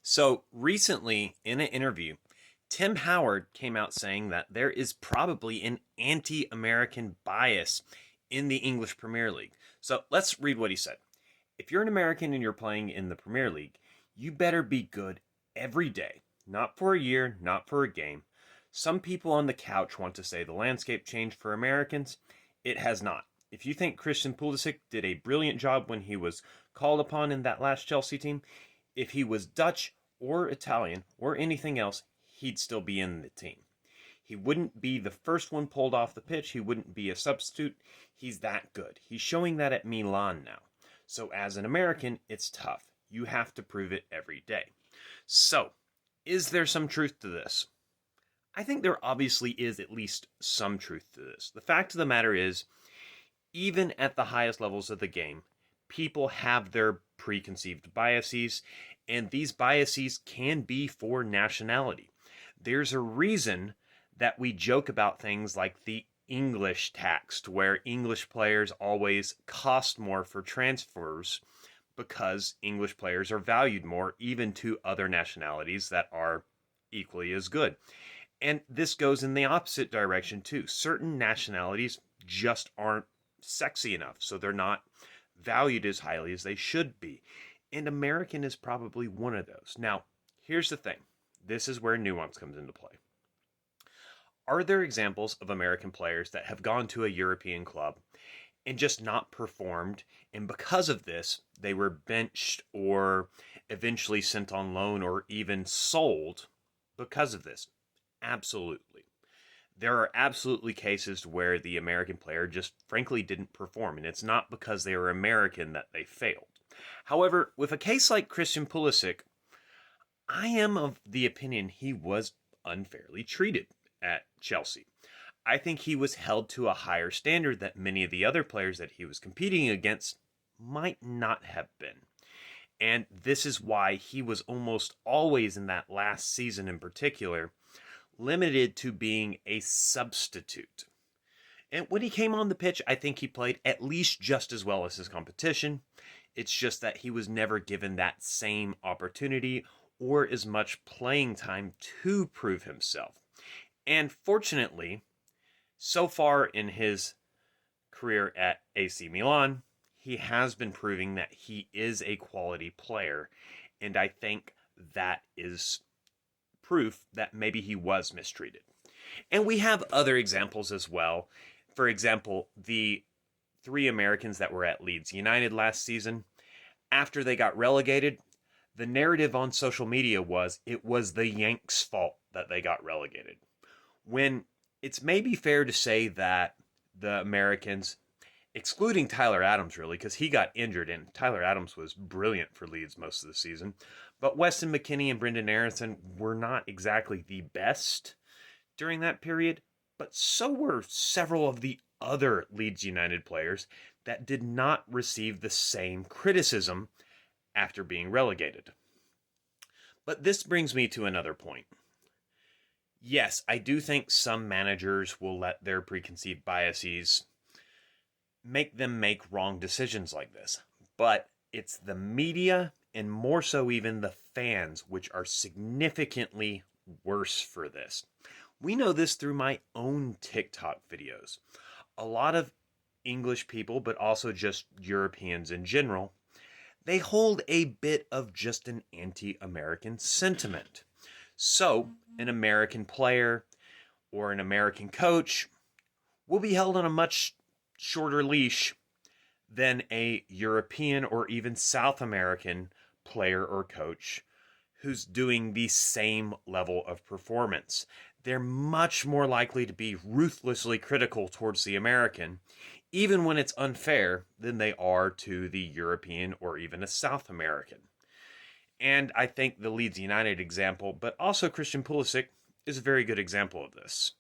So recently, in an interview, Tim Howard came out saying that there is probably an anti American bias in the English Premier League. So let's read what he said. If you're an American and you're playing in the Premier League, you better be good every day, not for a year, not for a game. Some people on the couch want to say the landscape changed for Americans. It has not. If you think Christian Pulisic did a brilliant job when he was called upon in that last Chelsea team, if he was Dutch or Italian or anything else, he'd still be in the team. He wouldn't be the first one pulled off the pitch. He wouldn't be a substitute. He's that good. He's showing that at Milan now. So as an American, it's tough. You have to prove it every day. So, is there some truth to this? I think there obviously is at least some truth to this. The fact of the matter is, even at the highest levels of the game, people have their preconceived biases, and these biases can be for nationality. There's a reason that we joke about things like the English tax, where English players always cost more for transfers because English players are valued more, even to other nationalities that are equally as good. And this goes in the opposite direction too. Certain nationalities just aren't sexy enough, so they're not valued as highly as they should be. And American is probably one of those. Now, here's the thing. This is where nuance comes into play. Are there examples of American players that have gone to a European club and just not performed, and because of this, they were benched or eventually sent on loan or even sold because of this? Absolutely. There are absolutely cases where the American player just frankly didn't perform, and it's not because they were American that they failed. However, with a case like Christian Pulisic, I am of the opinion he was unfairly treated at Chelsea. I think he was held to a higher standard that many of the other players that he was competing against might not have been. And this is why he was almost always in that last season in particular limited to being a substitute. And when he came on the pitch, I think he played at least just as well as his competition. It's just that he was never given that same opportunity or as much playing time to prove himself. And fortunately, so far in his career at AC Milan, he has been proving that he is a quality player. And I think that is proof that maybe he was mistreated. And we have other examples as well. For example, the three Americans that were at Leeds United last season, after they got relegated, the narrative on social media was it was the Yanks' fault that they got relegated. When it's maybe fair to say that the Americans, excluding Tyler Adams really, because he got injured and Tyler Adams was brilliant for Leeds most of the season, but Weston McKennie and Brendan Aronson were not exactly the best during that period, but so were several of the other Leeds United players that did not receive the same criticism after being relegated. But this brings me to another point. Yes, I do think some managers will let their preconceived biases make them make wrong decisions like this. But it's the media, and more so even the fans, which are significantly worse for this. We know this through my own TikTok videos. A lot of English people, but also just Europeans in general, they hold a bit of just an anti-American sentiment. So, an American player or an American coach will be held on a much shorter leash than a European or even South American player or coach who's doing the same level of performance. They're much more likely to be ruthlessly critical towards the American, even when it's unfair, than they are to the European or even a South American. And I think the Leeds United example, but also Christian Pulisic, is a very good example of this.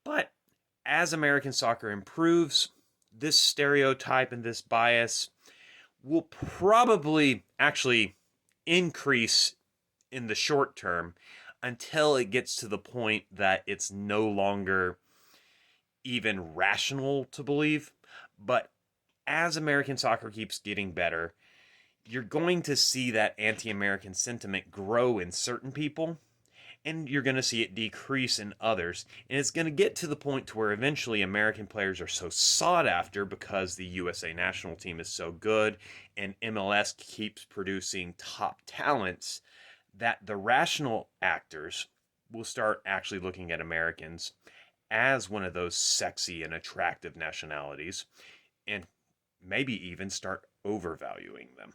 But as American soccer improves, this stereotype and this bias will probably actually increase in the short term until it gets to the point that it's no longer even rational to believe. But as American soccer keeps getting better, you're going to see that anti-American sentiment grow in certain people, and you're going to see it decrease in others. And it's going to get to the point to where eventually American players are so sought after because the USA national team is so good and MLS keeps producing top talents that the rational actors will start actually looking at Americans as one of those sexy and attractive nationalities and maybe even start overvaluing them.